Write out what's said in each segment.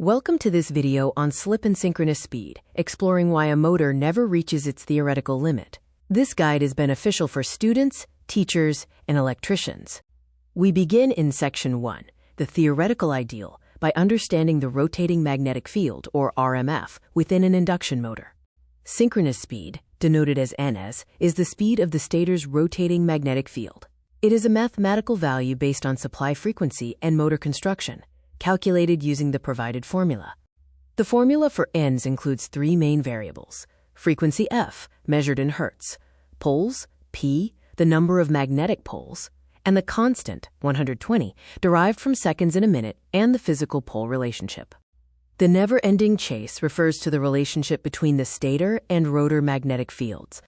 Welcome to this video on slip and synchronous speed, exploring why a motor never reaches its theoretical limit. This guide is beneficial for students, teachers, and electricians. We begin in Section 1, the theoretical ideal, by understanding the rotating magnetic field, or RMF, within an induction motor. Synchronous speed, denoted as NS, is the speed of the stator's rotating magnetic field. It is a mathematical value based on supply frequency and motor construction, calculated using the provided formula. The formula for Ns includes three main variables: frequency F, measured in hertz, poles, P, the number of magnetic poles, and the constant, 120, derived from seconds in a minute and the physical pole relationship. The never-ending chase refers to the relationship between the stator and rotor magnetic fields.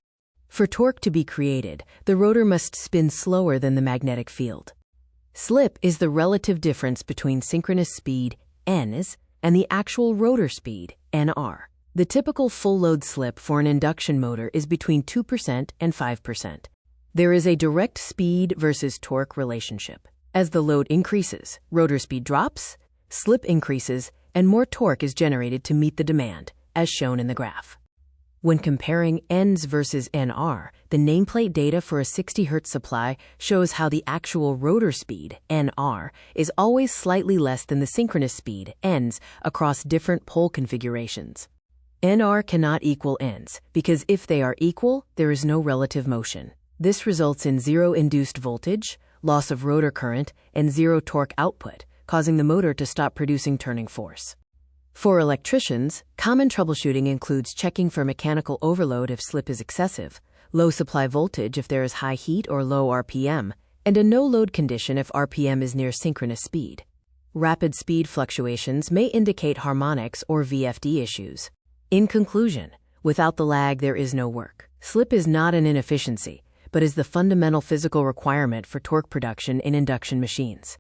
For torque to be created, the rotor must spin slower than the magnetic field. Slip is the relative difference between synchronous speed, Ns, and the actual rotor speed, Nr. The typical full-load slip for an induction motor is between 2% and 5%. There is a direct speed versus torque relationship. As the load increases, rotor speed drops, slip increases, and more torque is generated to meet the demand, as shown in the graph. When comparing Ns versus Nr, the nameplate data for a 60 Hz supply shows how the actual rotor speed, Nr, is always slightly less than the synchronous speed, Ns, across different pole configurations. Nr cannot equal Ns, because if they are equal, there is no relative motion. This results in zero induced voltage, loss of rotor current, and zero torque output, causing the motor to stop producing turning force. For electricians, common troubleshooting includes checking for mechanical overload if slip is excessive, low supply voltage if there is high heat or low RPM, and a no-load condition if RPM is near synchronous speed. Rapid speed fluctuations may indicate harmonics or VFD issues. In conclusion, without the lag there is no work. Slip is not an inefficiency, but is the fundamental physical requirement for torque production in induction machines.